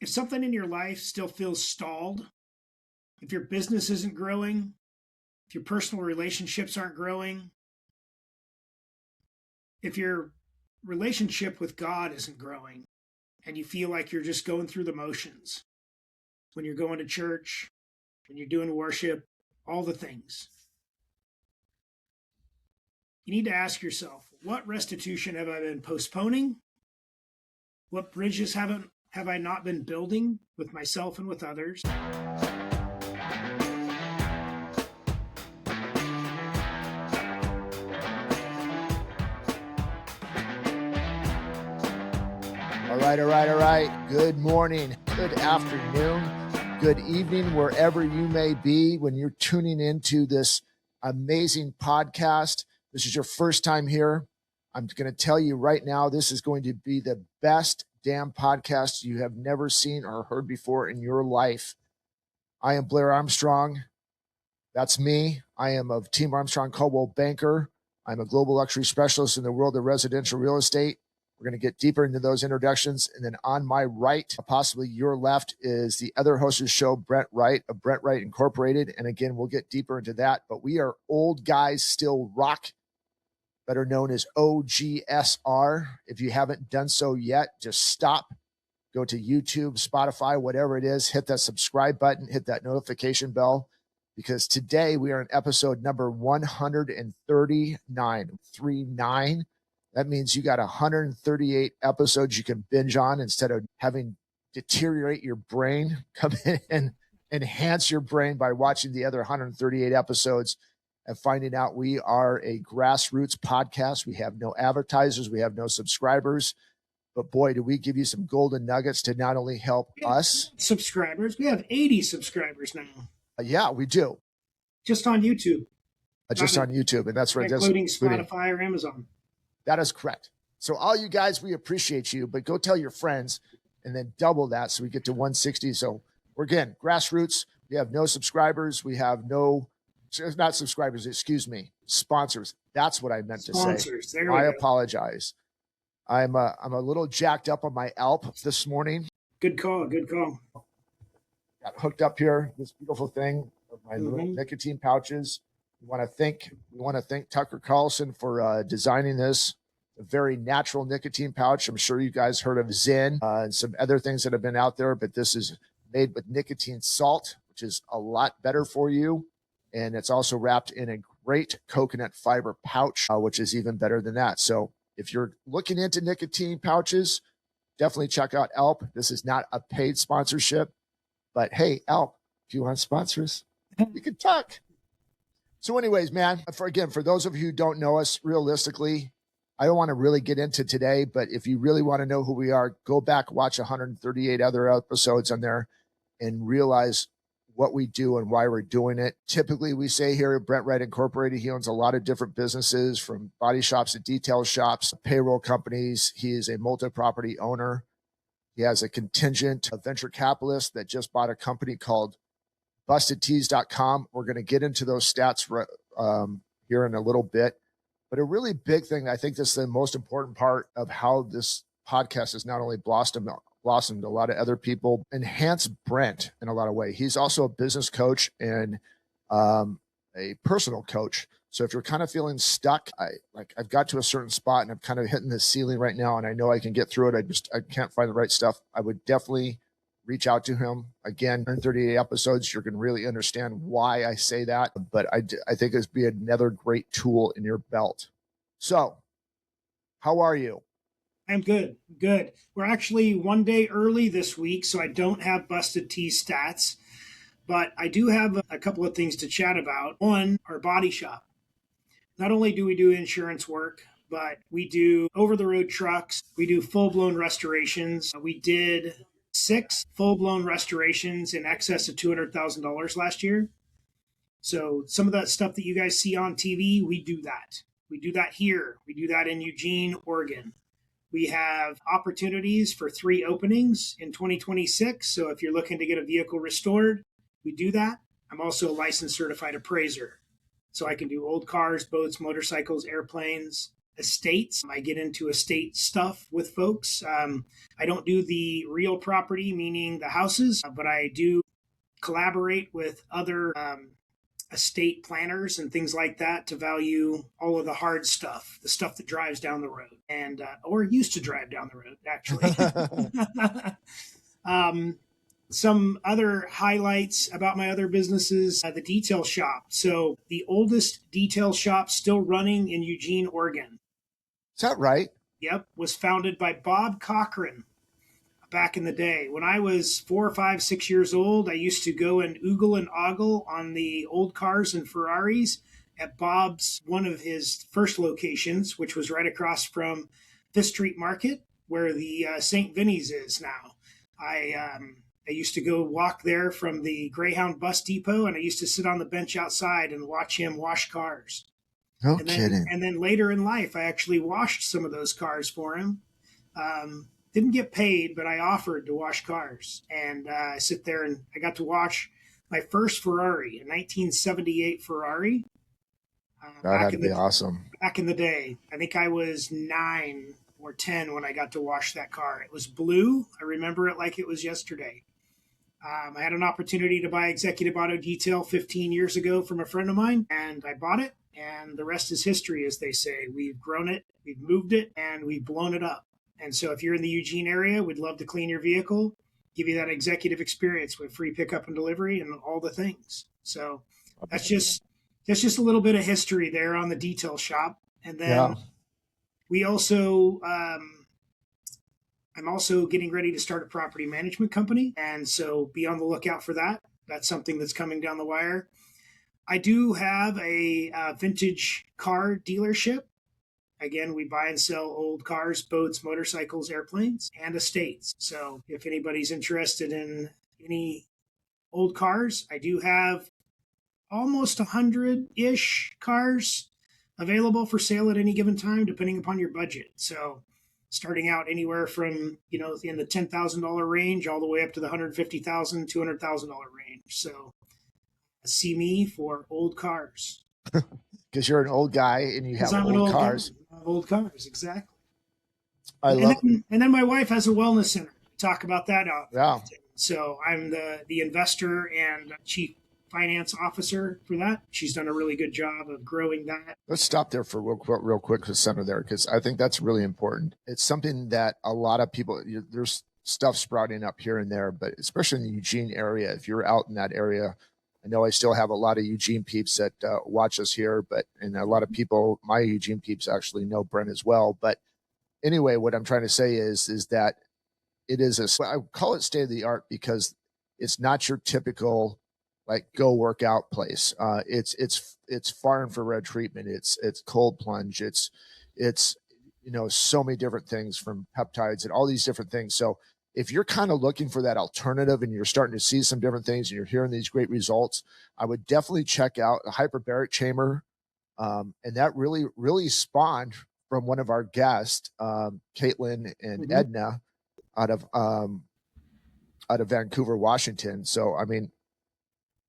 If something in your life still feels stalled, if your business isn't growing, if your personal relationships aren't growing, if your relationship with God isn't growing, and you feel like you're just going through the motions when you're going to church, when you're doing worship, all the things, you need to ask yourself, what restitution have I been postponing? What bridges have I not been building with myself and with others? All right. Good morning, good afternoon, good evening, wherever you may be when you're tuning into this amazing podcast. This is your first time here. I'm going to tell you right now, this is going to be the best damn podcast you have never seen or heard before in your life. I am Blair Armstrong. That's me. I am of Team Armstrong Coldwell Banker. I'm a global luxury specialist in the world of residential real estate. We're going to get deeper into those introductions. And then on my right, possibly your left, is the other host of the show, Brent Wright of Brent Wright Incorporated. And again, we'll get deeper into that. But we are old guys still rock, better known as OGSR. If you haven't done so yet, just stop, go to YouTube, Spotify, whatever it is, hit that subscribe button, hit that notification bell, because today we are in episode number 139. That means you got 138 episodes you can binge on instead of having deteriorate your brain. Come in and enhance your brain by watching the other 138 episodes and finding out we are a grassroots podcast. We have no advertisers. We have no subscribers. But boy, do we give you some golden nuggets to not only help us. Subscribers. We have 80 subscribers now. Yeah, we do. Just on YouTube. Just on YouTube. And that's right. Including Spotify or Amazon. That is correct. So all you guys, we appreciate you, but go tell your friends and then double that so we get to 160. So we're, again, grassroots. We have no subscribers. We have no, not subscribers, excuse me, sponsors. That's what I meant to say. Sponsors. There we I go. apologize. I'm a little jacked up on my Alp this morning. Good call. Good call. Got hooked up here, this beautiful thing of my little nicotine pouches. We want to thank Tucker Carlson for designing this. A very natural nicotine pouch. I'm sure you guys heard of Zen and some other things that have been out there, but this is made with nicotine salt, which is a lot better for you. And it's also wrapped in a great coconut fiber pouch, which is even better than that. So if you're looking into nicotine pouches, definitely check out ALP. This is not a paid sponsorship, but hey, ALP, if you want sponsors, we can talk. So anyways, man, for those of you who don't know us realistically, I don't want to really get into today, but if you really want to know who we are, go back, watch 138 other episodes on there and realize what we do and why we're doing it. Typically, we say here at Brent Wright Incorporated, he owns a lot of different businesses from body shops to detail shops, payroll companies. He is a multi-property owner. He has a contingent of venture capitalists that just bought a company called BustedTees.com. We're going to get into those stats here in a little bit. But a really big thing, I think this is the most important part of how this podcast has not only blossomed a lot of other people, enhance Brent in a lot of ways. He's also a business coach and a personal coach. So if you're kind of feeling stuck, I've got to a certain spot and I'm kind of hitting the ceiling right now and I know I can get through it. I can't find the right stuff. I would definitely reach out to him. Again, in 38 episodes, you're going to really understand why I say that. But I think it's be another great tool in your belt. So how are you? I'm good. Good. We're actually one day early this week, so I don't have Busted Tea stats, but I do have a couple of things to chat about. One, our body shop. Not only do we do insurance work, but we do over-the-road trucks. We do full-blown restorations. We did 6 full-blown restorations in excess of $200,000 last year. So some of that stuff that you guys see on TV, we do that. We do that here. We do that in Eugene, Oregon. We have opportunities for 3 openings in 2026. So if you're looking to get a vehicle restored, we do that. I'm also a licensed certified appraiser. So I can do old cars, boats, motorcycles, airplanes. estates. I get into estate stuff with folks. I don't do the real property, meaning the houses, but I do collaborate with other estate planners and things like that to value all of the hard stuff, the stuff that drives down the road and or used to drive down the road, actually. Some other highlights about my other businesses, the detail shop. So the oldest detail shop still running in Eugene, Oregon. Is that right? Yep, was founded by Bob Cochran back in the day. When I was 4, 5, 6 years old, I used to go and oogle and ogle on the old cars and Ferraris at Bob's, one of his first locations, which was right across from Fifth Street Market, where the St. Vinny's is now. I used to go walk there from the Greyhound bus depot, and I used to sit on the bench outside and watch him wash cars. No kidding. And then later in life, I actually washed some of those cars for him. Didn't get paid, but I offered to wash cars. And I sit there and I got to wash my first Ferrari, a 1978 Ferrari. That had to be awesome. Back in the day. I think I was 9 or 10 when I got to wash that car. It was blue. I remember it like it was yesterday. I had an opportunity to buy Executive Auto Detail 15 years ago from a friend of mine, and I bought it, and the rest is history, as they say. We've grown it, we've moved it, and we've blown it up. And so if you're in the Eugene area, we'd love to clean your vehicle, give you that executive experience with free pickup and delivery and all the things. So that's just a little bit of history there on the detail shop. And then we also... I'm also getting ready to start a property management company, and so be on the lookout for that. That's something that's coming down the wire. I do have a vintage car dealership. Again, we buy and sell old cars, boats, motorcycles, airplanes, and estates. So if anybody's interested in any old cars, I do have almost 100-ish cars available for sale at any given time, depending upon your budget. So starting out anywhere from, in the $10,000 range all the way up to the $150,000, $200,000 range. So see me for old cars. Because you're an old guy and you have old cars. Old cars, exactly. And then my wife has a wellness center. Talk about that out. Yeah. So I'm the investor and chief finance officer for that. She's done a really good job of growing that. Let's stop there for real quick for center there, because I think that's really important. It's something that a lot of people, there's stuff sprouting up here and there, but especially in the Eugene area, if you're out in that area, I know I still have a lot of Eugene peeps that watch us here, and a lot of people, my Eugene peeps actually know Brent as well. But anyway, what I'm trying to say is that it is I call it state of the art because it's not your typical go work out place. It's far infrared treatment. It's cold plunge. It's so many different things, from peptides and all these different things. So if you're kind of looking for that alternative and you're starting to see some different things and you're hearing these great results, I would definitely check out the hyperbaric chamber. And that really spawned from one of our guests, Caitlin and Edna out of Vancouver, Washington. So, I mean,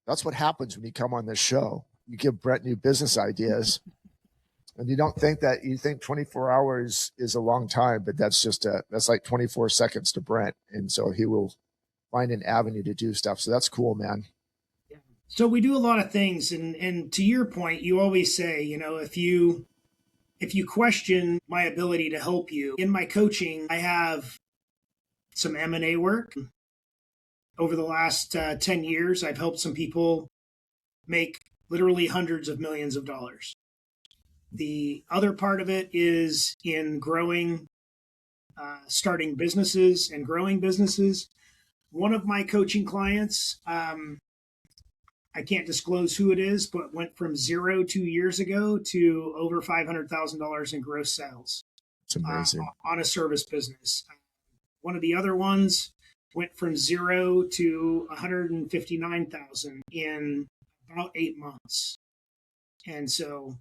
that's what happens when you come on this show. You give Brent new business ideas, and you think 24 hours is a long time, but that's like 24 seconds to Brent. And so he will find an avenue to do stuff. So that's cool, man. Yeah. So we do a lot of things. And to your point, you always say, if you question my ability to help you in my coaching, I have some M&A work. Over the last 10 years, I've helped some people make literally hundreds of millions of dollars. The other part of it is in starting businesses and growing businesses. One of my coaching clients, I can't disclose who it is, but went from 0 2 years ago to over $500,000 in gross sales. It's amazing. On a service business. One of the other ones went from 0 to 159,000 in about 8 months. And so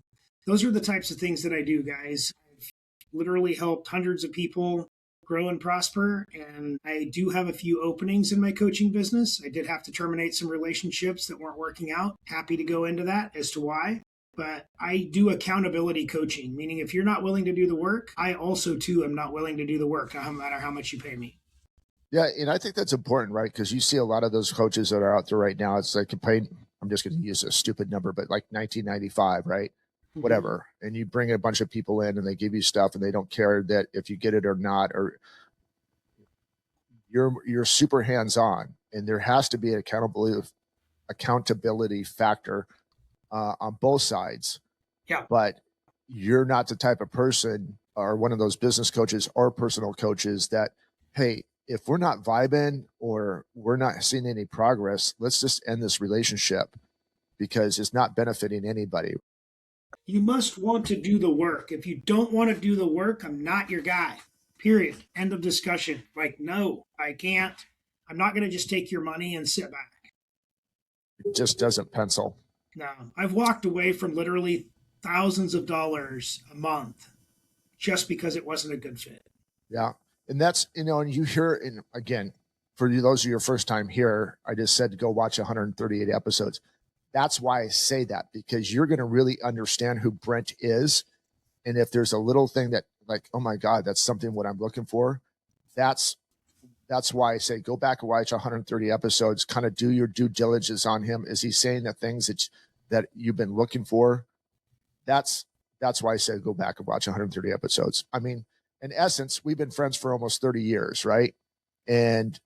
those are the types of things that I do, guys. I've literally helped hundreds of people grow and prosper. And I do have a few openings in my coaching business. I did have to terminate some relationships that weren't working out. Happy to go into that as to why. but I do accountability coaching, meaning if you're not willing to do the work, I also too am not willing to do the work, no matter how much you pay me. Yeah, and I think that's important, right? Because you see a lot of those coaches that are out there right now. It's like I'm just going to use a stupid number, but like 1995, right? Whatever. And you bring a bunch of people in and they give you stuff and they don't care that if you get it or not, or you're super hands-on, and there has to be an accountability factor on both sides. Yeah. But you're not the type of person or one of those business coaches or personal coaches that, hey, if we're not vibing or we're not seeing any progress, let's just end this relationship because it's not benefiting anybody. You must want to do the work. If you don't want to do the work, I'm not your guy. Period. End of discussion. Like, no, I can't. I'm not going to just take your money and sit back. It just doesn't pencil. No, I've walked away from literally thousands of dollars a month just because it wasn't a good fit. Yeah. And that's, and you hear, and again, for those of your first time here, I just said to go watch 138 episodes. That's why I say that, because you're going to really understand who Brent is. And if there's a little thing that like, oh my God, that's something what I'm looking for. That's why I say go back and watch 130 episodes, kind of do your due diligence on him. Is he saying the things that you've been looking for? That's why I say go back and watch 130 episodes. I mean, in essence, we've been friends for almost 30 years, right? And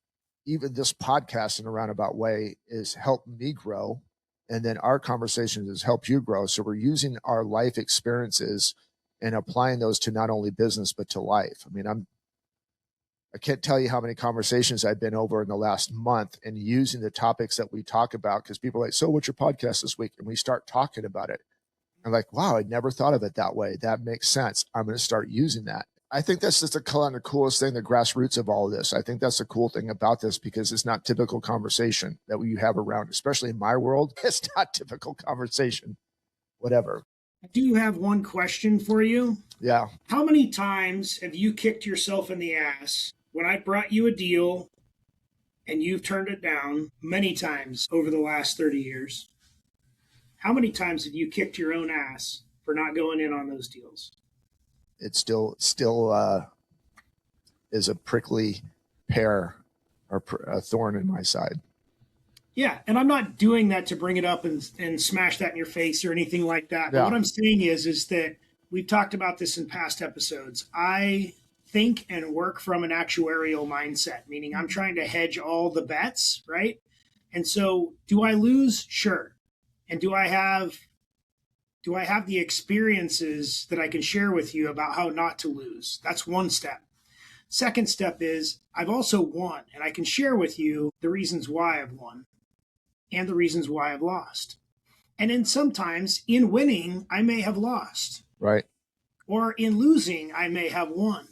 even this podcast in a roundabout way is helped me grow. And then our conversations has helped you grow. So we're using our life experiences and applying those to not only business, but to life. I mean, I can't tell you how many conversations I've been over in the last month and using the topics that we talk about, because people are like, so what's your podcast this week? And we start talking about it. I'm like, wow, I never thought of it that way. That makes sense. I'm going to start using that. I think that's just the kind of coolest thing, the grassroots of all of this. I think that's the cool thing about this, because it's not typical conversation that you have around, especially in my world. It's not typical conversation, whatever. I do have one question for you. Yeah. How many times have you kicked yourself in the ass when I brought you a deal and you've turned it down many times over the last 30 years? How many times have you kicked your own ass for not going in on those deals? It still is a prickly pear or a thorn in my side. Yeah, and I'm not doing that to bring it up and smash that in your face or anything like that. But Yeah. what I'm saying is that we've talked about this in past episodes. I think and work from an actuarial mindset, meaning I'm trying to hedge all the bets, right? And so do I lose? Sure. And do I have the experiences that I can share with you about how not to lose? That's one step. Second step is I've also won, and I can share with you the reasons why I've won and the reasons why I've lost. And then sometimes in winning, I may have lost. Right. Or in losing, I may have won.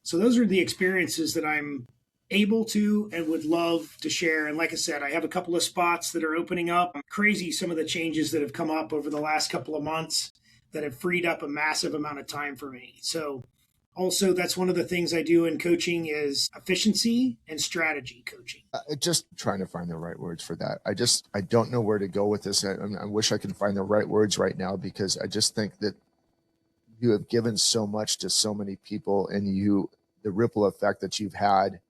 So those are the experiences that I'm able to and would love to share. And like I said, I have a couple of spots that are opening up. Crazy some of the changes that have come up over the last couple of months that have freed up a massive amount of time for me. So also, that's one of the things I do in coaching is efficiency and strategy coaching. Just trying to find the right words for that. I don't know where to go with this. I wish I could find the right words right now, because I just think that you have given so much to so many people, and the ripple effect that you've had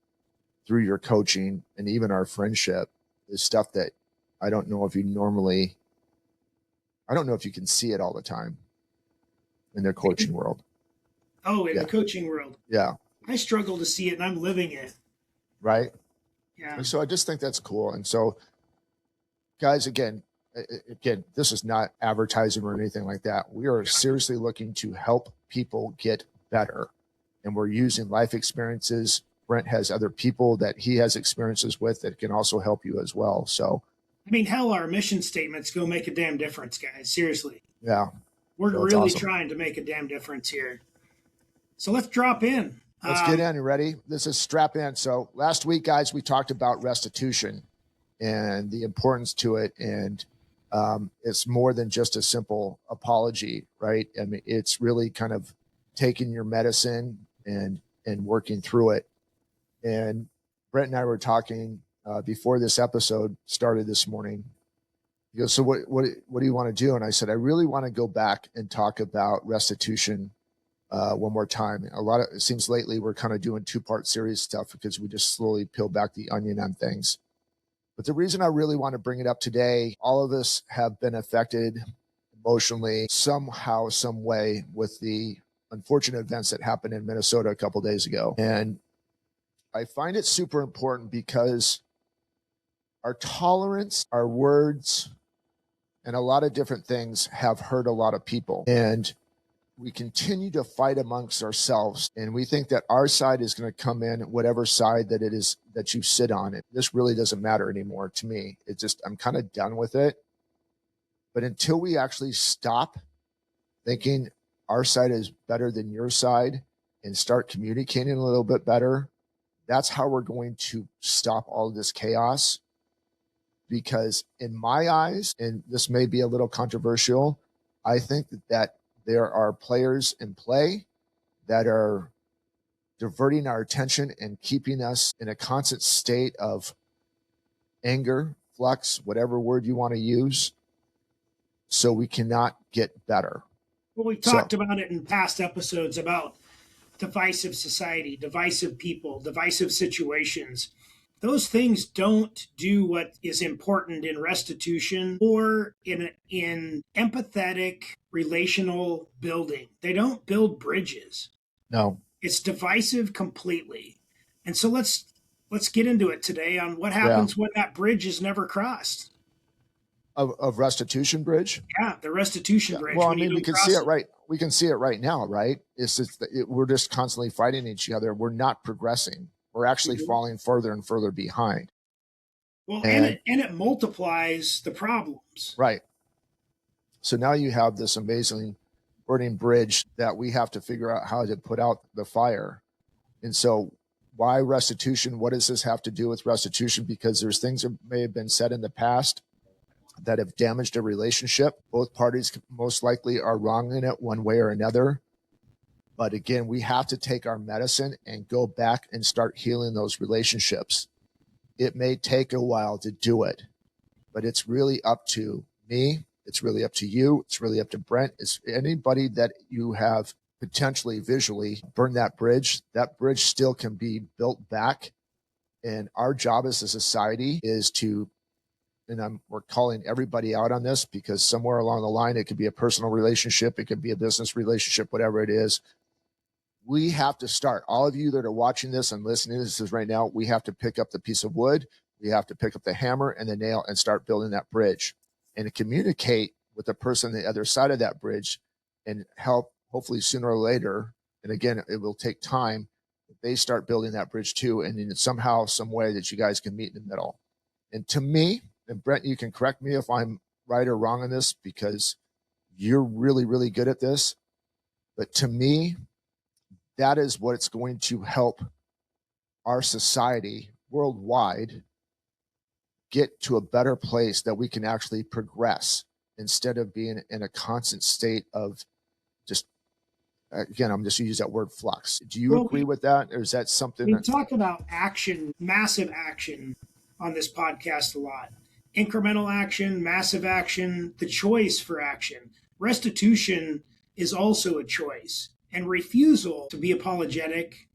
through your coaching and even our friendship is stuff that I don't know if you can see it all the time in the coaching world. Oh, in the coaching world. Yeah. I struggle to see it, and I'm living it. Right. Yeah. And so I just think that's cool. And so, guys, again, this is not advertising or anything like that. We are seriously looking to help people get better. And we're using life experiences. Brent has other people that he has experiences with that can also help you as well. So, I mean, hell, our mission statements go make a damn difference, guys. Seriously. Yeah. We're So really awesome. trying to make a damn difference here. So let's drop in. Let's get in. You ready? This is strap in. So last week, guys, we talked about restitution and the importance to it. And it's more than just a simple apology, right? I mean, it's really kind of taking your medicine and working through it. And Brent and I were talking before this episode started this morning. He goes, so what do you want to do? And I said, I really want to go back and talk about restitution one more time. It seems lately we're kind of doing 2-part series stuff because we just slowly peel back the onion on things. But the reason I really want to bring it up today, all of us have been affected emotionally somehow, some way with the unfortunate events that happened in Minnesota a couple days ago. And I find it super important because our tolerance, our words, and a lot of different things have hurt a lot of people. And we continue to fight amongst ourselves, and we think that our side is going to come in, whatever side that it is that you sit on. It this really doesn't matter anymore to me. It's just, I'm kind of done with it. But until we actually stop thinking our side is better than your side and start communicating a little bit better, that's how we're going to stop all of this chaos. Because in my eyes, and this may be a little controversial, I think that there are players in play that are diverting our attention and keeping us in a constant state of anger, flux, whatever word you want to use, so we cannot get better. Well, we've talked about it in past episodes about divisive society, divisive people, divisive situations. Those things don't do what is important in restitution or in empathetic relational building. They don't build bridges. No. It's divisive completely. And so let's get into it today on what happens when that bridge is never crossed. Of restitution bridge? Yeah, the restitution bridge. Well, I mean, we can see it right. We can see it right now, right? We're just constantly fighting each other. We're not progressing. We're actually falling further and further behind. Well, and it multiplies the problems. Right. So now you have this amazing burning bridge that we have to figure out how to put out the fire. And so why restitution? What does this have to do with restitution? Because there's things that may have been said in the past that have damaged a relationship. Both parties most likely are wrong in it one way or another. But again, we have to take our medicine and go back and start healing those relationships. It may take a while to do it, but it's really up to me. It's really up to you. It's really up to Brent. It's anybody that you have potentially visually burned that bridge still can be built back. And our job as a society is to, and we're calling everybody out on this because somewhere along the line, it could be a personal relationship. It could be a business relationship, whatever it is. We have to start. All of you that are watching this and listening to this right now, we have to pick up the piece of wood. We have to pick up the hammer and the nail and start building that bridge and to communicate with the person on the other side of that bridge and help, hopefully sooner or later. And again, it will take time. They start building that bridge too. And in somehow, some way that you guys can meet in the middle. And to me, and Brent, you can correct me if I'm right or wrong on this because you're really, really good at this. But to me, that is what's going to help our society worldwide get to a better place that we can actually progress instead of being in a constant state of just, again, I'm just going to use that word flux. Do you agree with that? Or is that something? We talk about action, massive action on this podcast a lot. Incremental action, massive action, the choice for action. Restitution is also a choice. And refusal to be apologetic,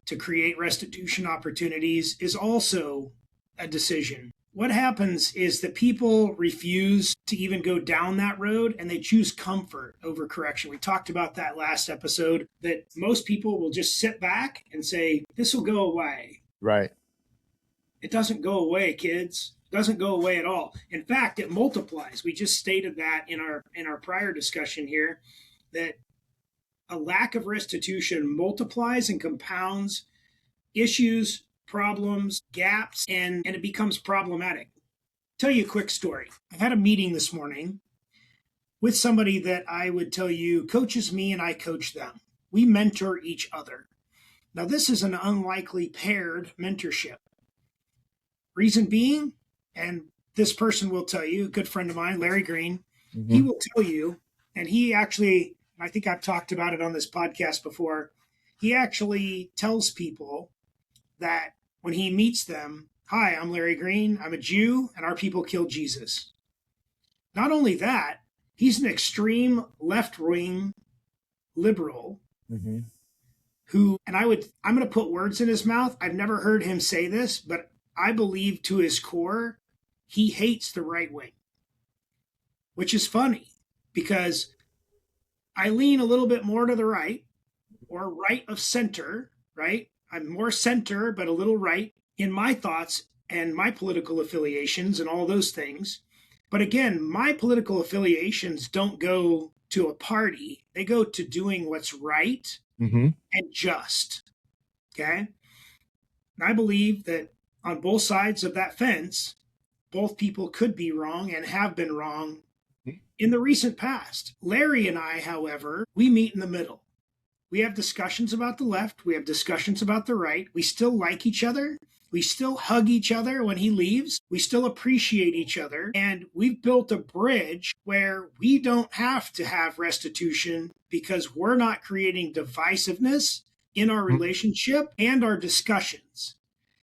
to create restitution opportunities is also a decision. What happens is that people refuse to even go down that road and they choose comfort over correction. We talked about that last episode, that most people will just sit back and say, this will go away. Right. It doesn't go away, kids. It doesn't go away at all. In fact, it multiplies. We just stated that in our prior discussion here, that a lack of restitution multiplies and compounds issues, problems, gaps, and it becomes problematic. I'll tell you a quick story. I had a meeting this morning with somebody that I would tell you coaches me and I coach them. We mentor each other. Now, this is an unlikely paired mentorship. Reason being, and this person will tell you, a good friend of mine, Larry Green, he will tell you, and he actually, I think I've talked about it on this podcast before, he actually tells people that when he meets them, hi, I'm Larry Green, I'm a Jew, and our people killed Jesus. Not only that, he's an extreme left-wing liberal who, and I'm going to put words in his mouth. I've never heard him say this, but I believe to his core, he hates the right wing, which is funny because I lean a little bit more to the right or right of center, right? I'm more center, but a little right in my thoughts and my political affiliations and all those things. But again, my political affiliations don't go to a party. They go to doing what's right and just. Okay. And I believe that on both sides of that fence, both people could be wrong and have been wrong in the recent past. Larry and I, however, we meet in the middle. We have discussions about the left. We have discussions about the right. We still like each other. We still hug each other when he leaves. We still appreciate each other. And we've built a bridge where we don't have to have restitution because we're not creating divisiveness in our relationship and our discussions.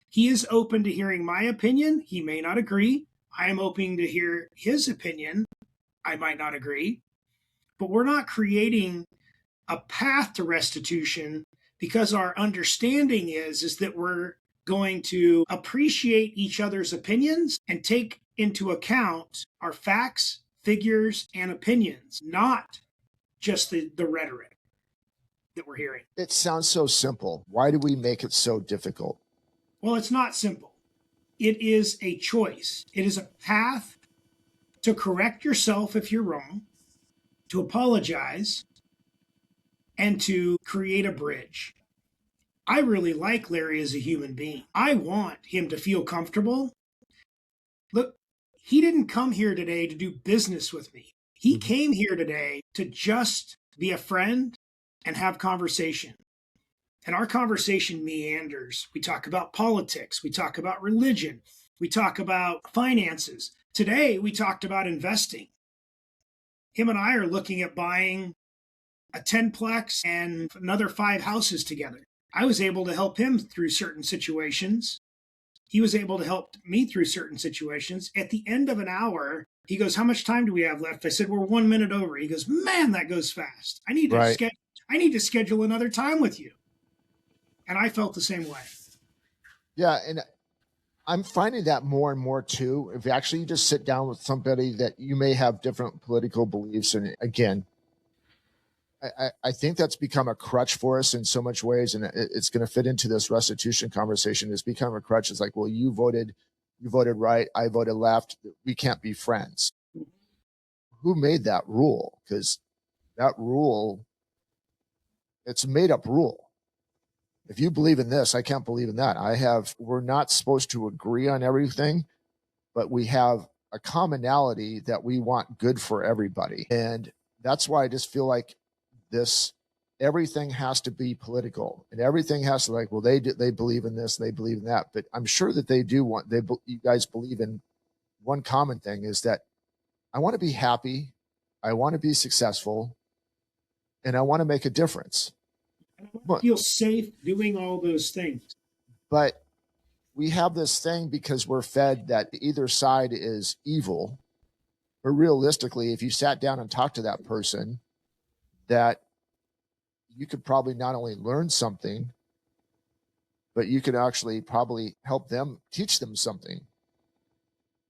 He is open to hearing my opinion. He may not agree. I am open to hear his opinion. I might not agree. But we're not creating a path to restitution because our understanding is that we're going to appreciate each other's opinions and take into account our facts, figures, and opinions, not just the rhetoric that we're hearing. It sounds so simple. Why do we make it so difficult? Well, it's not simple. It is a choice. It is a path to correct yourself if you're wrong, to apologize, and to create a bridge. I really like Larry as a human being. I want him to feel comfortable. Look, he didn't come here today to do business with me. He came here today to just be a friend and have conversation. And our conversation meanders. We talk about politics. We talk about religion. We talk about finances. Today, we talked about investing. Him and I are looking at buying a 10-plex and another 5 houses together. I was able to help him through certain situations. He was able to help me through certain situations. At the end of an hour, he goes, "How much time do we have left?" I said, "We're 1 minute over." He goes, "Man, that goes fast. I need to schedule another time with you." And I felt the same way. Yeah, and I'm finding that more and more too. If actually you just sit down with somebody that you may have different political beliefs, and again, I think that's become a crutch for us in so much ways, and it's going to fit into this restitution conversation. It's become a crutch. It's like, well, you voted right, I voted left. We can't be friends. Who made that rule? Because that rule, it's a made up rule. If you believe in this, I can't believe in that. We're not supposed to agree on everything, but we have a commonality that we want good for everybody. And that's why I just feel like everything has to be political, and everything has to like, well, they believe in this, they believe in that. But I'm sure that you guys believe in one common thing, is that I want to be happy, I want to be successful, and I want to make a difference. I feel safe doing all those things. But we have this thing because we're fed that either side is evil. But realistically, if you sat down and talked to that person, that you could probably not only learn something, but you could actually probably help them, teach them something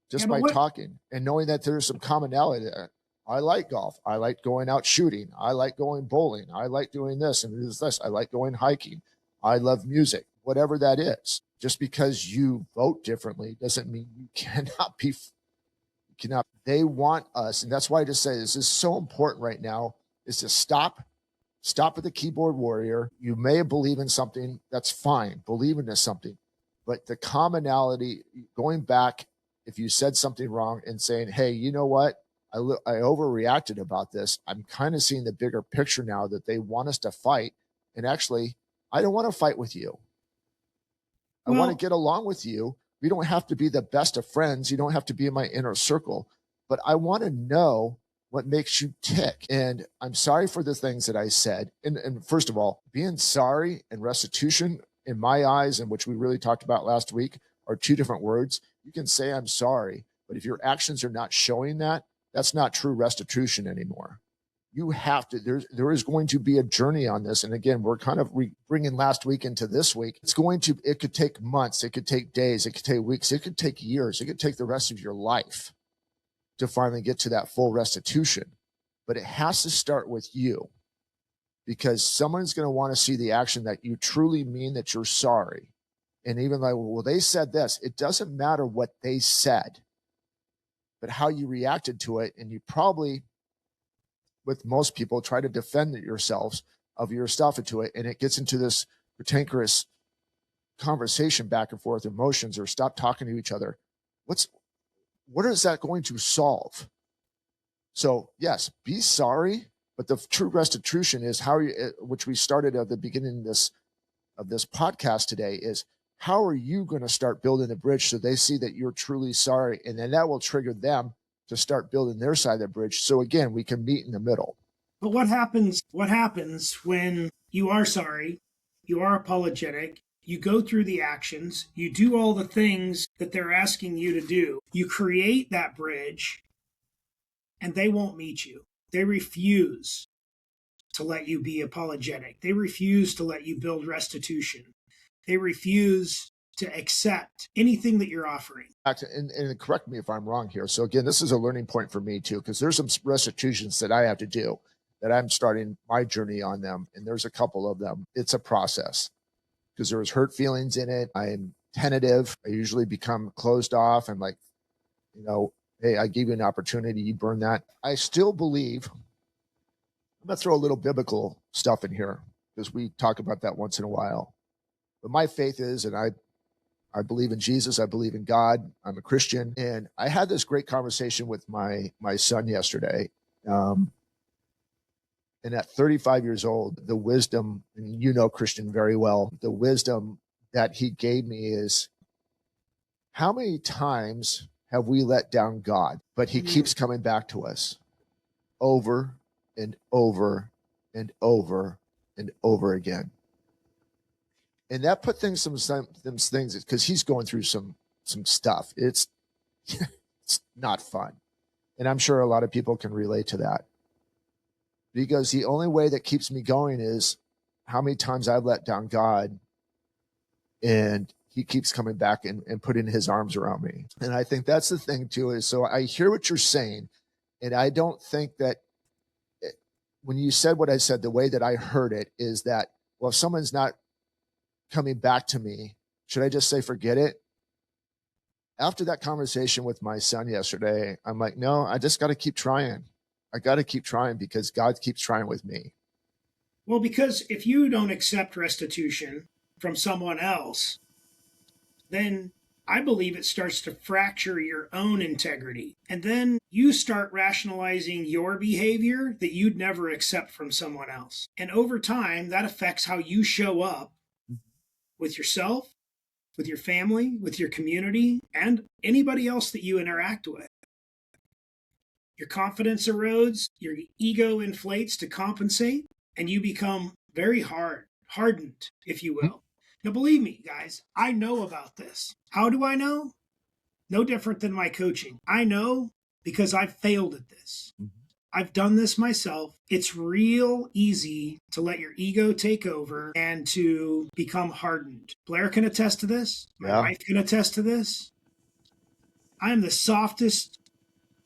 just by talking and knowing that there's some commonality there. I like golf. I like going out shooting. I like going bowling. I like doing this and this. I like going hiking. I love music, whatever that is. Just because you vote differently doesn't mean you cannot be. They want us, and that's why I just say this is so important right now, is to stop with the keyboard warrior. You may believe in something, that's fine. Believe in something. But the commonality, going back, if you said something wrong and saying, hey, you know what? I overreacted about this. I'm kind of seeing the bigger picture now that they want us to fight. And actually, I don't want to fight with you. I want to get along with you. We don't have to be the best of friends. You don't have to be in my inner circle. But I want to know what makes you tick. And I'm sorry for the things that I said. And first of all, being sorry and restitution, in my eyes, and which we really talked about last week, are two different words. You can say I'm sorry, but if your actions are not showing that, That's not true restitution anymore. You have to, there is going to be a journey on this. And again, we're kind of bringing last week into this week. It could take months, it could take days, it could take weeks, it could take years, it could take the rest of your life to finally get to that full restitution. But it has to start with you, because someone's going to want to see the action that you truly mean that you're sorry. And even like, well, they said this. It doesn't matter what they said, but how you reacted to it. And you probably, with most people, try to defend yourselves of your stuff into it. And it gets into this cantankerous conversation back and forth, emotions, or stop talking to each other. What is that going to solve? So yes, be sorry, but the true restitution is how you, which we started at the beginning of this podcast today, is how are you going to start building the bridge so they see that you're truly sorry, and then that will trigger them to start building their side of the bridge. So again, we can meet in the middle. But what happens when you are sorry, you are apologetic, you go through the actions, you do all the things that they're asking you to do, you create that bridge, and they won't meet you. They refuse to let you be apologetic. They refuse to let you build restitution. They refuse to accept anything that you're offering. And correct me if I'm wrong here. So again, this is a learning point for me too, because there's some restitutions that I have to do, that I'm starting my journey on them. And there's a couple of them. It's a process, because there was hurt feelings in it. I'm tentative. I usually become closed off. I'm like, hey, I gave you an opportunity, you burn that. I still believe, I'm going to throw a little biblical stuff in here, because we talk about that once in a while. But my faith is, and I believe in Jesus. I believe in God. I'm a Christian. And I had this great conversation with my son yesterday. And at 35 years old, the wisdom, and Christian very well, the wisdom that he gave me is, how many times have we let down God? But he keeps coming back to us over and over and over and over again. And that put things, some things, because he's going through some stuff. It's not fun. And I'm sure a lot of people can relate to that. Because the only way that keeps me going is how many times I've let down God, and he keeps coming back and putting his arms around me. And I think that's the thing too, is, so I hear what you're saying. And I don't think that when you said what I said, the way that I heard it is that, well, if someone's not coming back to me, should I just say, forget it? After that conversation with my son yesterday, I'm like, no, I just got to keep trying. I got to keep trying, because God keeps trying with me. Well, because if you don't accept restitution from someone else, then I believe it starts to fracture your own integrity. And then you start rationalizing your behavior that you'd never accept from someone else. And over time, that affects how you show up with yourself, with your family, with your community, and anybody else that you interact with. Your confidence erodes, your ego inflates to compensate, and you become very hardened, if you will. Now, believe me, guys, I know about this. How do I know? No different than my coaching. I know because I've failed at this. I've done this myself. It's real easy to let your ego take over and to become hardened. Blair can attest to this. My wife can attest to this. I am the softest,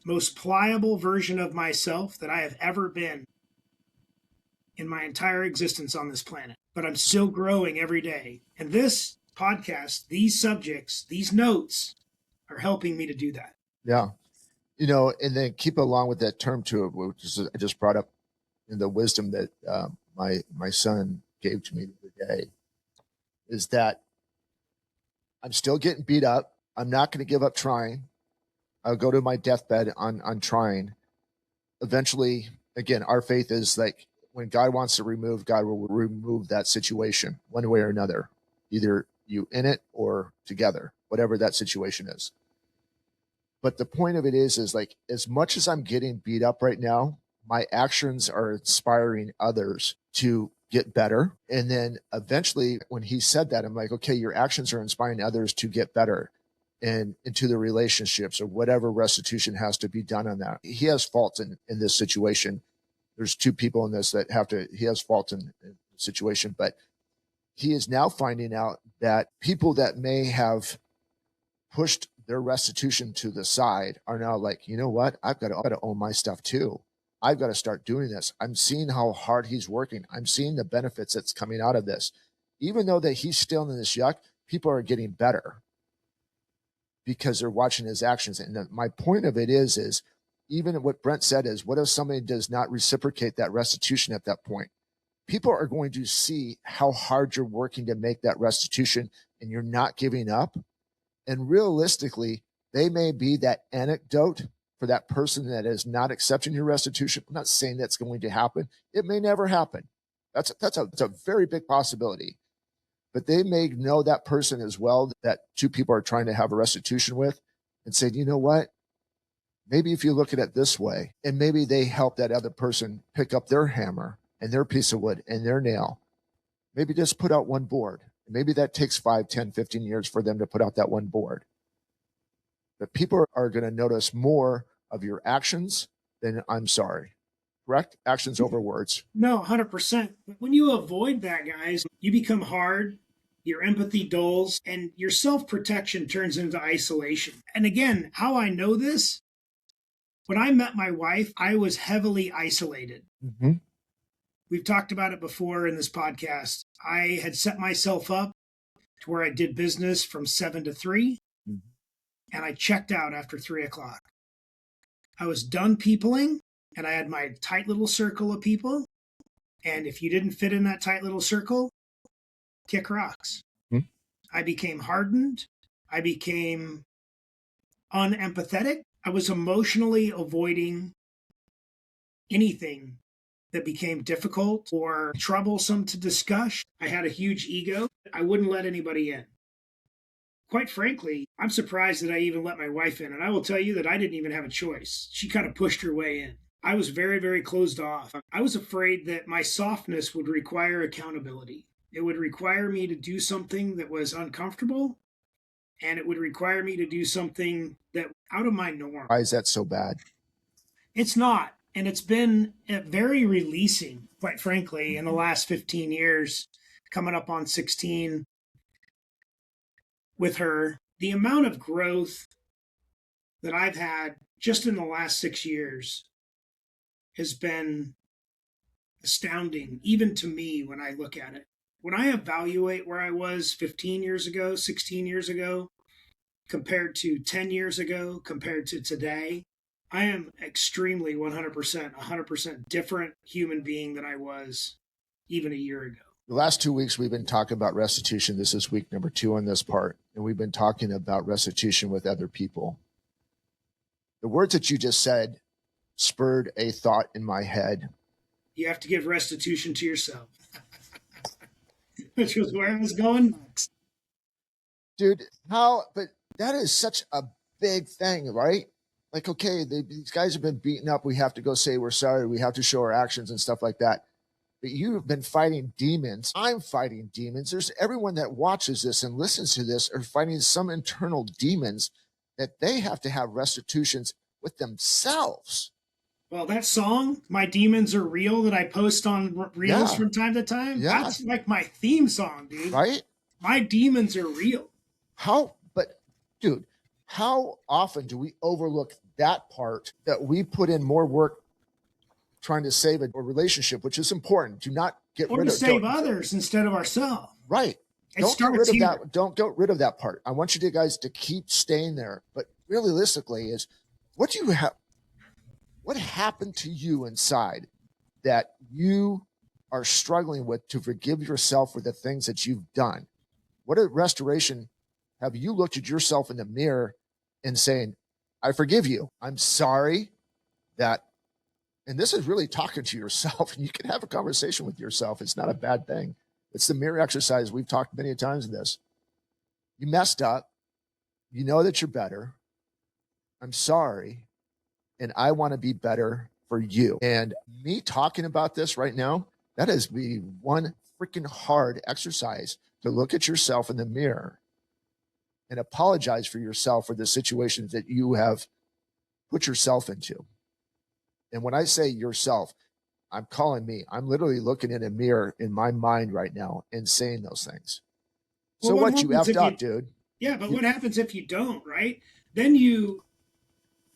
most pliable version of myself that I have ever been in my entire existence on this planet. But I'm still growing every day. And this podcast, these subjects, these notes are helping me to do that. Yeah. And then keep along with that term too, which is, I just brought up in the wisdom that my son gave to me the other day, is that I'm still getting beat up. I'm not going to give up trying. I'll go to my deathbed on trying. Eventually, again, our faith is like, when God wants to remove, God will remove that situation one way or another, either you in it or together, whatever that situation is. But the point of it is like, as much as I'm getting beat up right now, my actions are inspiring others to get better. And then eventually when he said that, I'm like, okay, your actions are inspiring others to get better. and into the relationships or whatever restitution has to be done on that. He has fault in this situation. There's two people in this that he has fault in the situation, but he is now finding out that people that may have pushed their restitution to the side are now like, you know what? I've got to own my stuff too. I've got to start doing this. I'm seeing how hard he's working. I'm seeing the benefits that's coming out of this. Even though that he's still in this yuck, people are getting better because they're watching his actions. And my point of it is even what Brent said is, what if somebody does not reciprocate that restitution at that point? People are going to see how hard you're working to make that restitution and you're not giving up. And realistically, they may be that anecdote for that person that is not accepting your restitution. I'm not saying that's going to happen. It may never happen. That's a very big possibility. But they may know that person as well that two people are trying to have a restitution with and say, you know what? Maybe if you look at it this way, and maybe they help that other person pick up their hammer and their piece of wood and their nail. Maybe just put out one board. Maybe that takes 5, 10, 15 years for them to put out that one board. But people are going to notice more of your actions than I'm sorry. Correct? Actions over words. No, 100%. When you avoid that, guys, you become hard, your empathy dulls, and your self-protection turns into isolation. And again, how I know this, when I met my wife, I was heavily isolated. Mm-hmm. We've talked about it before in this podcast. I had set myself up to where I did business from 7 to 3, and I checked out after 3 o'clock. I was done peopling, and I had my tight little circle of people. And if you didn't fit in that tight little circle, kick rocks. Mm-hmm. I became hardened. I became unempathetic. I was emotionally avoiding anything that became difficult or troublesome to discuss. I had a huge ego. I wouldn't let anybody in. Quite frankly, I'm surprised that I even let my wife in. And I will tell you that I didn't even have a choice. She kind of pushed her way in. I was very, very closed off. I was afraid that my softness would require accountability. It would require me to do something that was uncomfortable, and it would require me to do something that out of my norm. Why is that so bad? It's not. And it's been very releasing, quite frankly, in the last 15 years, coming up on 16 with her. The amount of growth that I've had just in the last 6 years has been astounding, even to me when I look at it. When I evaluate where I was 15 years ago, 16 years ago, compared to 10 years ago, compared to today, I am extremely 100% different human being than I was even a year ago. The last 2 weeks, we've been talking about restitution. This is week number 2 on this part. And we've been talking about restitution with other people. The words that you just said spurred a thought in my head. You have to give restitution to yourself. Which was where I was going next. Dude, but that is such a big thing, right? Like, okay, these guys have been beaten up. We have to go say we're sorry. We have to show our actions and stuff like that. But you've been fighting demons. I'm fighting demons. There's everyone that watches this and listens to this are fighting some internal demons that they have to have restitutions with themselves. Well, that song, My Demons Are Real, that I post on Reels from time to time, that's like my theme song, dude. Right? My demons are real. Dude, how often do we overlook that part that we put in more work trying to save a relationship, which is important. Do not get rid of save others instead of ourselves. Right. Don't get rid of that. Don't get rid of that part. I want you guys to keep staying there. But realistically is what do you have? What happened to you inside that you are struggling with to forgive yourself for the things that you've done? What a restoration have you looked at yourself in the mirror and saying, I forgive you. I'm sorry that, and this is really talking to yourself, and you can have a conversation with yourself. It's not a bad thing. It's the mirror exercise. We've talked many times in this. You messed up. You know that you're better. I'm sorry. And I want to be better for you. And me talking about this right now, that is the one freaking hard exercise to look at yourself in the mirror and apologize for yourself for the situations that you have put yourself into. And when I say yourself, I'm calling me. I'm literally looking in a mirror in my mind right now and saying those things. Well, So what, you effed up, dude? Yeah, but what happens if you don't, right? Then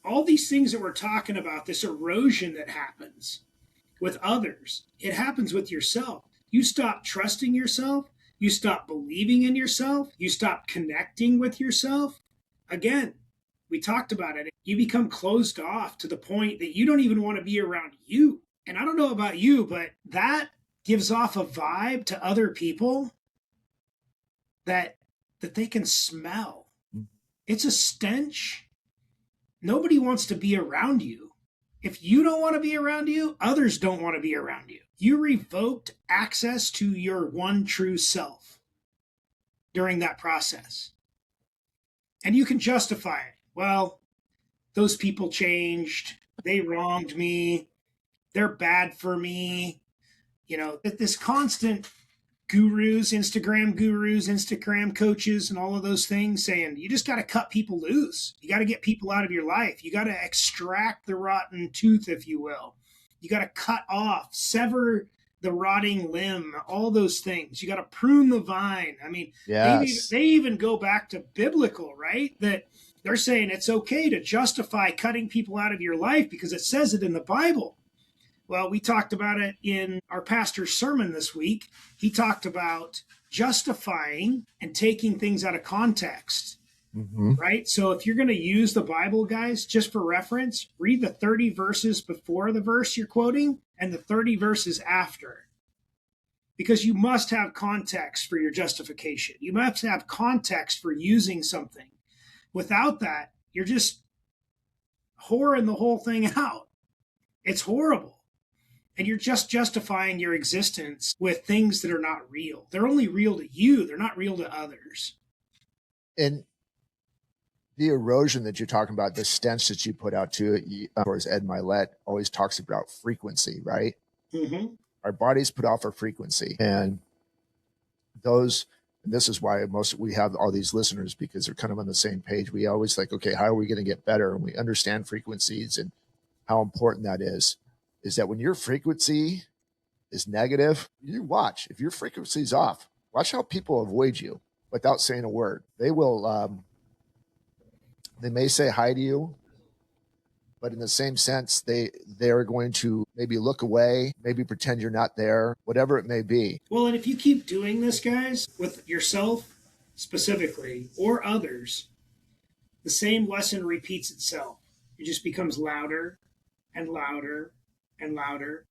all these things that we're talking about, this erosion that happens with others, it happens with yourself. You stop trusting yourself. You stop believing in yourself. You stop connecting with yourself. Again, we talked about it. You become closed off to the point that you don't even want to be around you. And I don't know about you, but that gives off a vibe to other people that they can smell. It's a stench. Nobody wants to be around you. If you don't want to be around you, others don't want to be around you. You revoked access to your one true self during that process. And you can justify it. Well, those people changed. They wronged me. They're bad for me. You know, this constant Instagram coaches, and all of those things saying you just got to cut people loose. You got to get people out of your life. You got to extract the rotten tooth, if you will. You got to cut off, sever the rotting limb, all those things. You got to prune the vine. I mean, yes. they even go back to biblical, right? That they're saying it's okay to justify cutting people out of your life because it says it in the Bible. Well, we talked about it in our pastor's sermon this week. He talked about justifying and taking things out of context, right? So if you're going to use the Bible, guys, just for reference, read the 30 verses before the verse you're quoting and the 30 verses after. Because you must have context for your justification. You must have context for using something. Without that, you're just whoring the whole thing out. It's horrible. And you're just justifying your existence with things that are not real. They're only real to you. They're not real to others. And the erosion that you're talking about, the stench that you put out to it, of course, Ed Milet always talks about frequency, right? Mm-hmm. Our bodies put off a frequency. And this is why we have all these listeners, because they're kind of on the same page. We always like, okay, how are we going to get better? And we understand frequencies and how important that is that when your frequency is negative, you watch. If your frequency is off, watch how people avoid you without saying a word. They will, they may say hi to you, but in the same sense, they're going to maybe look away, maybe pretend you're not there, whatever it may be. Well, and if you keep doing this, guys, with yourself specifically or others, the same lesson repeats itself. It just becomes louder and louder and louder.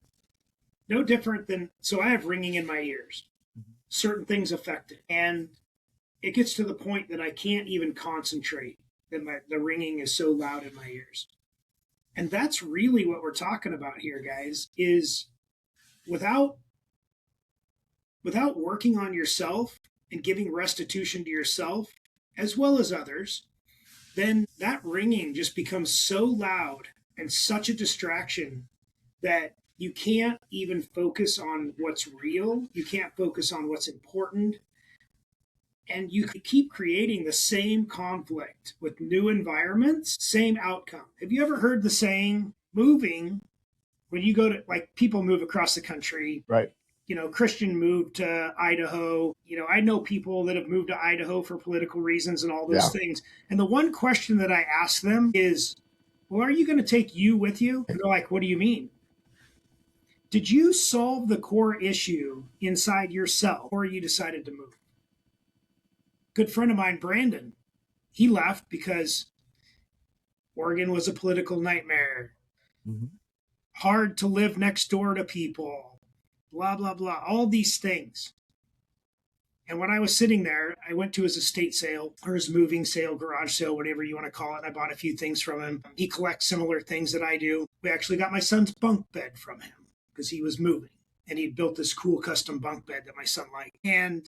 No different than, so I have ringing in my ears. Certain things affect it. And it gets to the point that I can't even concentrate, that the ringing is so loud in my ears. And that's really what we're talking about here, guys, is without working on yourself and giving restitution to yourself as well as others, then that ringing just becomes so loud and such a distraction that you can't even focus on what's real. You can't focus on what's important. And you keep creating the same conflict with new environments, same outcome. Have you ever heard the saying, moving, when you go to, like, people move across the country, right? You know, Christian moved to Idaho. You know, I know people that have moved to Idaho for political reasons and all those things. And the one question that I ask them is, well, are you going to take you with you? And they're like, what do you mean? Did you solve the core issue inside yourself, or you decided to move? Good friend of mine, Brandon, he left because Oregon was a political nightmare. Hard to live next door to people, blah, blah, blah, all these things. And when I was sitting there, I went to his estate sale or his moving sale, garage sale, whatever you want to call it. I bought a few things from him. He collects similar things that I do. We actually got my son's bunk bed from him because he was moving. And he built this cool custom bunk bed that my son liked. And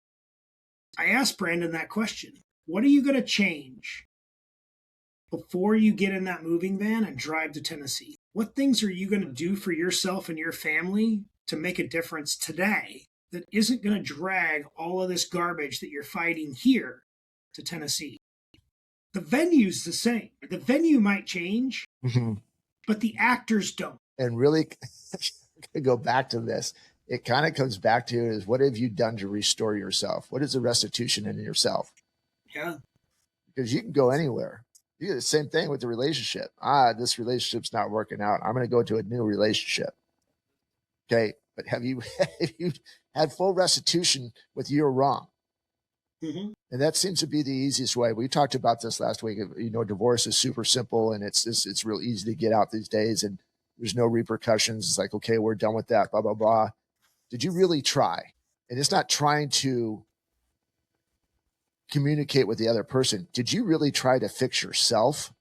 I asked Brandon that question. What are you going to change before you get in that moving van and drive to Tennessee? What things are you going to do for yourself and your family to make a difference today that isn't going to drag all of this garbage that you're fighting here to Tennessee? The venue's the same. The venue might change, but the actors don't. And really, go back to this. It kind of comes back to is what have you done to restore yourself? What is the restitution in yourself? Yeah. Because you can go anywhere. You do the same thing with the relationship. This relationship's not working out. I'm going to go to a new relationship. Okay. But have you had full restitution with you're wrong? Mm-hmm. And that seems to be the easiest way. We talked about this last week. Divorce is super simple and it's real easy to get out these days and there's no repercussions. It's like, okay, we're done with that, blah, blah, blah. Did you really try? And it's not trying to communicate with the other person. Did you really try to fix yourself?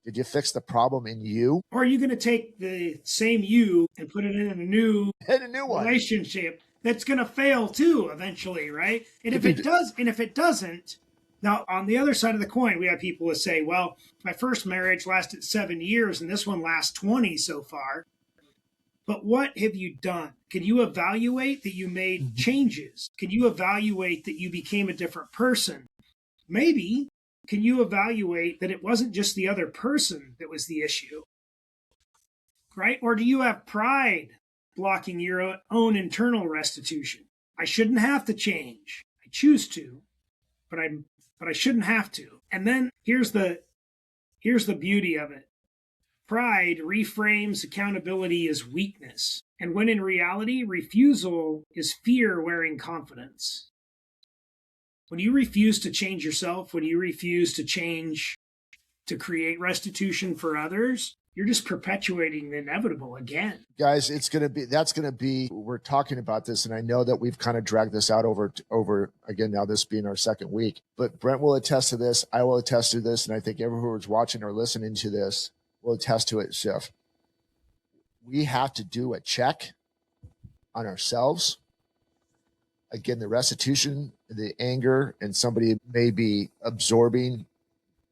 Did you fix the problem in you? Or are you going to take the same you and put it in a new relationship that's going to fail too eventually, right? And if it doesn't, now on the other side of the coin, we have people who say, well, my first marriage lasted 7 years and this one lasts 20 so far. But what have you done? Can you evaluate that you made changes? Can you evaluate that you became a different person? Maybe. Can you evaluate that it wasn't just the other person that was the issue? Right? Or do you have pride blocking your own internal restitution? I shouldn't have to change. I choose to, but I shouldn't have to. And then here's the beauty of it. Pride reframes accountability as weakness, and when in reality, refusal is fear wearing confidence. When you refuse to change yourself, when you refuse to change to create restitution for others, you're just perpetuating the inevitable again. Guys, we're talking about this, and I know that we've kind of dragged this out over again, now this being our second week, but Brent will attest to this. I will attest to this. And I think everyone who's watching or listening to this will attest to it, Chef. We have to do a check on ourselves. Again, the restitution, the anger, and somebody may be absorbing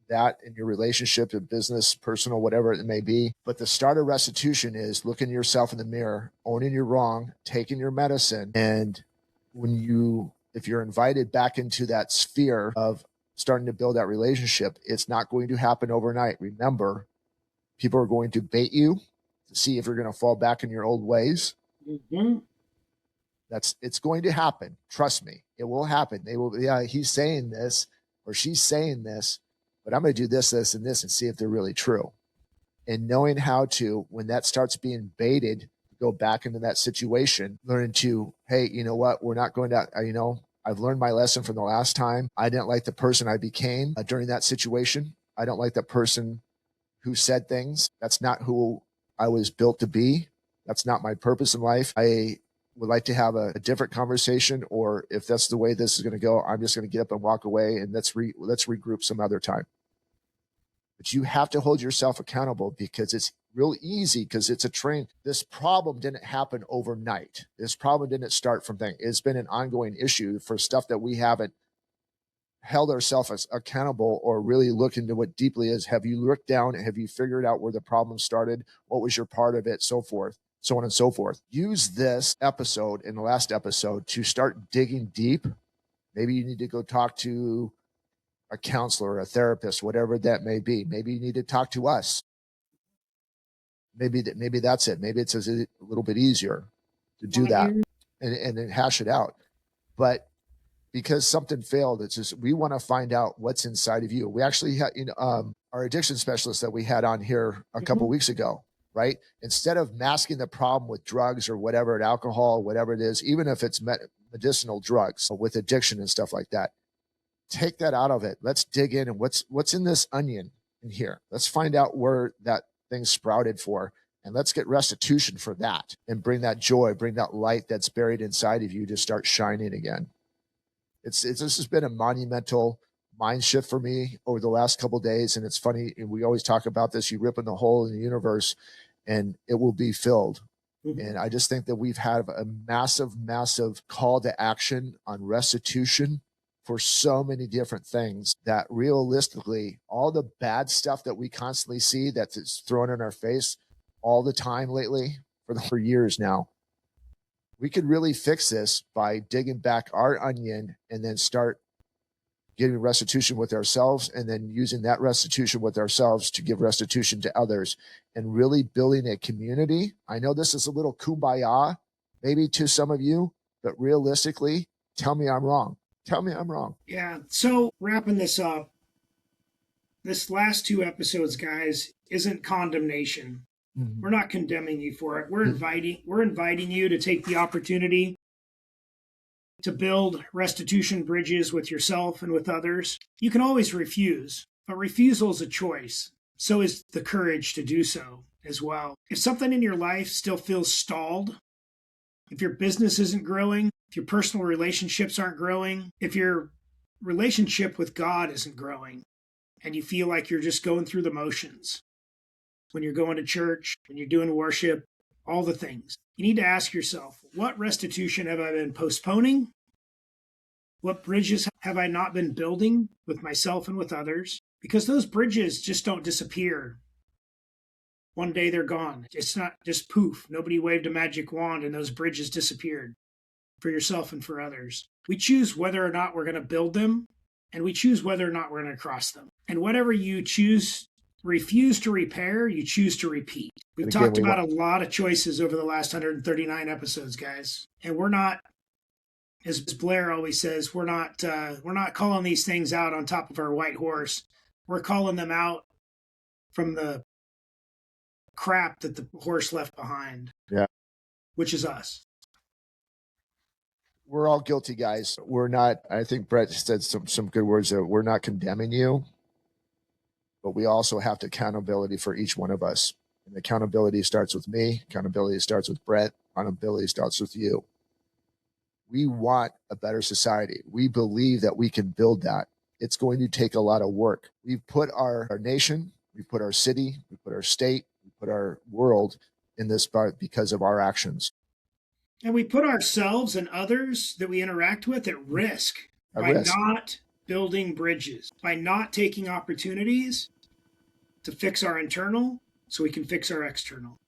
that in your relationship, in business, personal, whatever it may be. But the start of restitution is looking yourself in the mirror, owning you're wrong, taking your medicine. And if you're invited back into that sphere of starting to build that relationship, it's not going to happen overnight. Remember, people are going to bait you to see if you're going to fall back in your old ways. Mm-hmm. It's going to happen. Trust me, it will happen. They will. Yeah, he's saying this or she's saying this, but I'm going to do this, this, and this and see if they're really true. And knowing how to, when that starts being baited, go back into that situation, learning to, hey, you know what? We're not going to, I've learned my lesson from the last time. I didn't like the person I became during that situation. I don't like the person who said things. That's not who I was built to be. That's not my purpose in life. I would like to have a different conversation, or if that's the way this is going to go, I'm just going to get up and walk away and let's regroup some other time. But you have to hold yourself accountable because it's real easy because it's a train. This problem didn't happen overnight. This problem didn't start from things. It's been an ongoing issue for stuff that we haven't held ourselves accountable or really looked into what deeply is. Have you looked down? Have you figured out where the problem started? What was your part of it? So forth, so on and so forth. Use this episode and the last episode to start digging deep. Maybe you need to go talk to a counselor, a therapist, whatever that may be. Maybe you need to talk to us. Maybe that's it. Maybe it's a little bit easier to do that and then hash it out. But because something failed, it's just, we want to find out what's inside of you. We actually had our addiction specialist that we had on here a couple weeks ago, right? Instead of masking the problem with drugs or whatever, alcohol, whatever it is, even if it's medicinal drugs with addiction and stuff like that, take that out of it. Let's dig in and what's in this onion in here. Let's find out where that thing sprouted for, and let's get restitution for that and bring that joy, bring that light that's buried inside of you to start shining again. This has been a monumental mind shift for me over the last couple of days. And it's funny, and we always talk about this, you rip in the hole in the universe and it will be filled. And I just think that we've had a massive, massive call to action on restitution for so many different things that realistically, all the bad stuff that we constantly see that's thrown in our face all the time lately for years now, we could really fix this by digging back our onion and then start getting restitution with ourselves, and then using that restitution with ourselves to give restitution to others, and really building a community. I know this is a little kumbaya, maybe to some of you, but realistically, tell me I'm wrong. Tell me I'm wrong. Yeah. So wrapping this up, this last 2 episodes, guys, isn't condemnation. Mm-hmm. We're not condemning you for it. We're inviting you to take the opportunity to build restitution bridges with yourself and with others. You can always refuse, but refusal is a choice. So is the courage to do so as well. If something in your life still feels stalled, if your business isn't growing, if your personal relationships aren't growing, if your relationship with God isn't growing, and you feel like you're just going through the motions, when you're going to church, when you're doing worship, all the things, you need to ask yourself, what restitution have I been postponing? What bridges have I not been building with myself and with others? Because those bridges just don't disappear. One day they're gone. It's not just poof. Nobody waved a magic wand and those bridges disappeared for yourself and for others. We choose whether or not we're going to build them, and we choose whether or not we're going to cross them. And whatever you refuse to repair, you choose to repeat. We've talked about a lot of choices over the last 139 episodes, guys. And we're not, as Blair always says, we're not calling these things out on top of our white horse. We're calling them out from the crap that the horse left behind. Yeah. Which is us. We're all guilty, guys. We're not, I think Brent said some good words there. We're not condemning you, but we also have accountability for each one of us. And accountability starts with me. Accountability starts with Brent. Accountability starts with you. We want a better society. We believe that we can build that. It's going to take a lot of work. We've put our nation, we put our city, we put our state, we put our world in this part because of our actions. And we put ourselves and others that we interact with at risk not building bridges, by not taking opportunities to fix our internal so we can fix our external.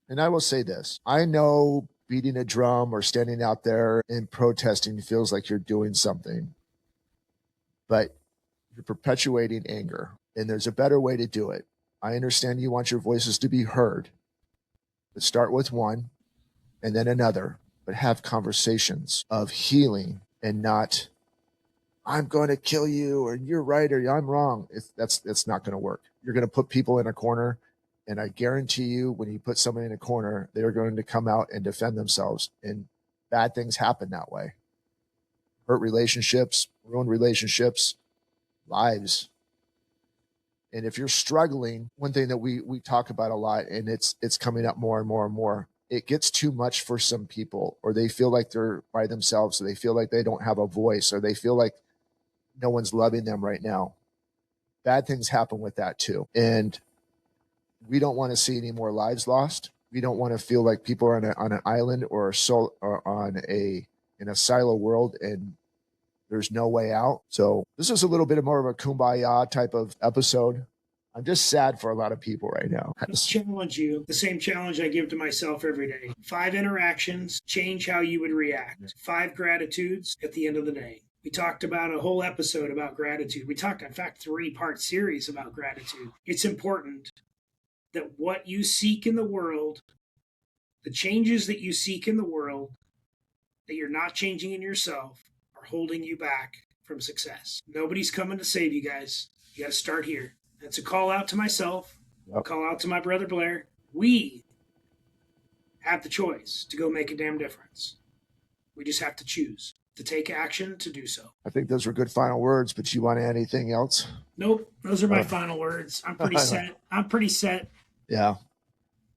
And I will say this. I know beating a drum or standing out there and protesting feels like you're doing something, but you're perpetuating anger. And there's a better way to do it. I understand you want your voices to be heard, but start with one and then another, but have conversations of healing and not, I'm going to kill you, or you're right, or I'm wrong. That's not going to work. You're going to put people in a corner, and I guarantee you when you put somebody in a corner, they're going to come out and defend themselves, and bad things happen that way. Hurt relationships, ruined relationships, lives. And if you're struggling, one thing that we talk about a lot, and it's coming up more and more and more, it gets too much for some people, or they feel like they're by themselves, or they feel like they don't have a voice, or they feel like no one's loving them right now. Bad things happen with that too. And we don't want to see any more lives lost. We don't want to feel like people are on an island or in a silo world and there's no way out. So this is a little bit more of a kumbaya type of episode. I'm just sad for a lot of people right now. Let's challenge you. The same challenge I give to myself every day. 5 interactions, change how you would react. 5 gratitudes at the end of the day. We talked about a whole episode about gratitude. We talked, in fact, 3-part series about gratitude. It's important that what you seek in the world, the changes that you seek in the world, that you're not changing in yourself, are holding you back from success. Nobody's coming to save you guys. You got to start here. That's a call out to myself, a call out to my brother Blair. We have the choice to go make a damn difference. We just have to choose to take action to do so. I think those were good final words, but you want to add anything else? Nope. Those are my final words. I'm pretty set. Yeah.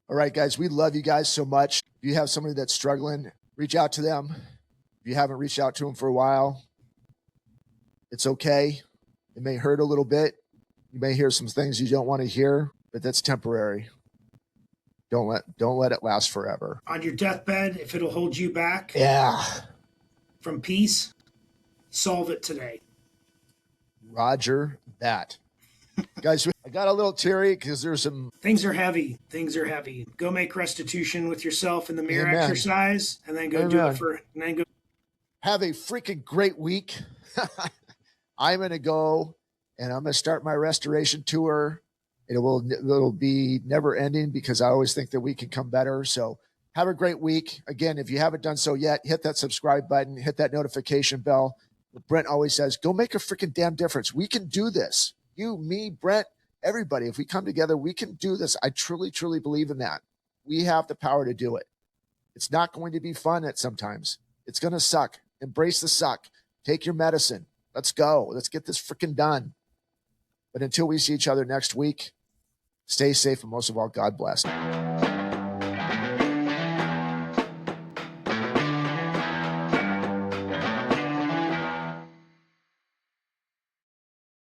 All right, guys. We love you guys so much. If you have somebody that's struggling, reach out to them. If you haven't reached out to them for a while, it's okay. It may hurt a little bit. You may hear some things you don't want to hear, but that's temporary. Don't let it last forever. On your deathbed, if it'll hold you back from peace, solve it today. Roger that. Guys, I got a little teary because there's some... Things are heavy. Go make restitution with yourself in the mirror exercise, and then go do it for... And then go. Have a freaking great week. I'm going to go and I'm going to start my restoration tour. It'll be never ending because I always think that we can come better. So have a great week. Again, if you haven't done so yet, hit that subscribe button, hit that notification bell. Brent always says, go make a freaking damn difference. We can do this. You, me, Brent, everybody. If we come together, we can do this. I truly, truly believe in that. We have the power to do it. It's not going to be fun at sometimes. It's going to suck. Embrace the suck. Take your medicine. Let's go. Let's get this freaking done. But until we see each other next week, stay safe and most of all, God bless.